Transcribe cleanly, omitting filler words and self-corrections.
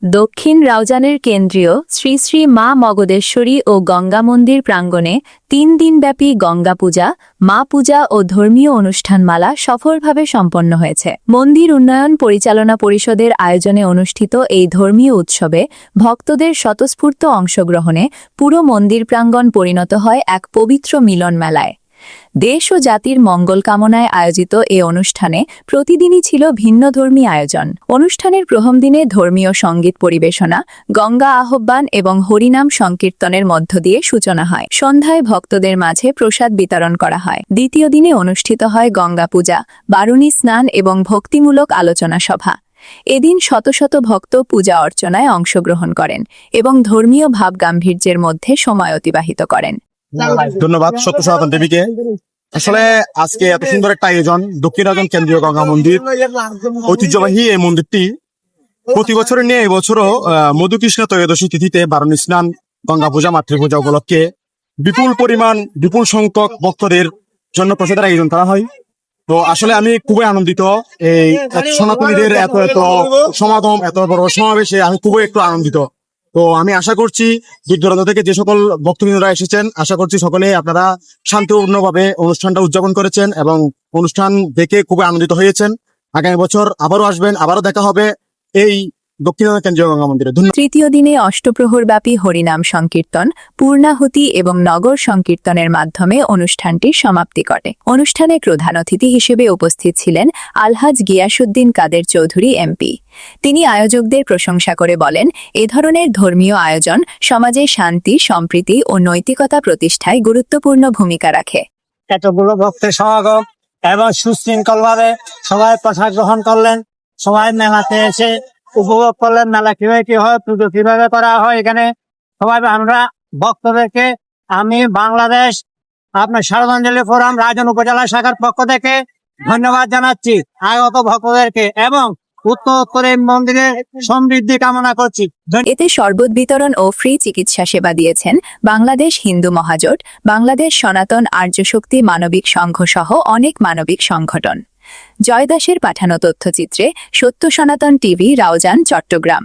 দক্ষিণ রাউজানের কেন্দ্রীয় শ্রী শ্রী মা মগদেশ্বরী ও গঙ্গা মন্দির প্রাঙ্গণে ৩ দিনব্যাপী গঙ্গা পূজা, মা পূজা ও ধর্মীয় অনুষ্ঠানমালা সফলভাবে সম্পন্ন হয়েছে। মন্দির উন্নয়ন পরিচালনা পরিষদের আয়োজনে অনুষ্ঠিত এই ধর্মীয় উৎসবে ভক্তদের স্বতঃস্ফূর্ত অংশগ্রহণে পুরো মন্দির প্রাঙ্গণ পরিণত হয় এক পবিত্র মিলন মেলায়। দেশ ও জাতির মঙ্গল কামনায় আয়োজিত এ অনুষ্ঠানে প্রতিদিনই ছিল ভিন্নধর্মী আয়োজন। অনুষ্ঠানের প্রথম দিনে ধর্মীয় সঙ্গীত পরিবেশনা, গঙ্গা আহ্বান এবং হরিনাম সংকীর্তনের মধ্য দিয়ে সূচনা হয়। সন্ধ্যায় ভক্তদের মাঝে প্রসাদ বিতরণ করা হয়। দ্বিতীয় দিনে অনুষ্ঠিত হয় গঙ্গা পূজা, বারুণী স্নান এবং ভক্তিমূলক আলোচনা সভা। এদিন শত শত ভক্ত পূজা অর্চনায় অংশগ্রহণ করেন এবং ধর্মীয় ভাবগাম্ভীর্যের মধ্যে সময় অতিবাহিত করেন। ধন্যবাদ সত্য সনাতন দেবীকে। আসলে আজকে এত সুন্দর একটা আয়োজন, দক্ষিণ রাউজান কেন্দ্রীয় গঙ্গা মন্দির, ঐতিহ্যবাহী এই মন্দিরটি প্রতি বছরের নিয়ে এবছরও মধুকৃষ্ণ ত্রয়োদশী তিথিতে বারুণী স্নান, গঙ্গা পূজা, মাতৃপূজা উপলক্ষে বিপুল সংখ্যক ভক্তদের জন্য প্রসাদের আয়োজন করা হয়। তো আসলে আমি খুবই আনন্দিত, এই সনাতনীদের এত সমাগম, এত বড় সমাবেশে আমি খুবই একটু আনন্দিত। তো আমি আশা করছি দূর দূরান্ত থেকে যে সকল ভক্তবৃন্দরা এসেছেন, আশা করছি সকলে আপনারা শান্তিপূর্ণভাবে অনুষ্ঠানটা উদযাপন করেছেন এবং অনুষ্ঠান দেখে খুবই আনন্দিত হয়েছেন। আগামী বছর আবারও আসবেন, আবারও দেখা হবে এই দক্ষিণ রাউজান কেন্দ্রীয় গঙ্গা মন্দিরে। তৃতীয় দিনে অষ্টপ্রহরব্যাপী হরিনাম সংকীর্তন, পূর্ণাহুতি এবং নগর সংকীর্তনের মাধ্যমে অনুষ্ঠানটির সমাপ্তি ঘটে। অনুষ্ঠানে প্রধান অতিথি হিসেবে উপস্থিত ছিলেন আলহাজ গিয়াসউদ্দিন কাদের চৌধুরী এমপি। তিনি আয়োজকদের প্রশংসা করে বলেন, এ ধরনের ধর্মীয় আয়োজন সমাজে শান্তি, সম্প্রীতি ও নৈতিকতা প্রতিষ্ঠায় গুরুত্বপূর্ণ ভূমিকা রাখে। এতগুলো ভক্তের সমাগম এবং সুশৃঙ্খলভাবে সবাই প্রসাদ গ্রহণ করলেন, সবাই মেলাতে এসে উপভোগ করলেন মেলা কিভাবে কি হয়, পুজো কিভাবে করা হয়। এখানে সবাই আমরা ভক্তদেরকে আমি বাংলাদেশ আপনার শ্রদ্ধাঞ্জলি ফোরাম রাউজান উপজেলা শাখার পক্ষ থেকে ধন্যবাদ জানাচ্ছি আগত ভক্তদেরকে এবং উত্তর মন্দিরের সমৃদ্ধি কামনা করছি। এতে শরবত বিতরণ ও ফ্রি চিকিৎসা সেবা দিয়েছেন বাংলাদেশ হিন্দু মহাজোট, বাংলাদেশ সনাতন আর্যশক্তি মানবিক সংঘ সহ অনেক মানবিক সংগঠন। জয় দাসের পাঠানো তথ্যচিত্রে সত্য সনাতন টিভি, রাউজান, চট্টগ্রাম।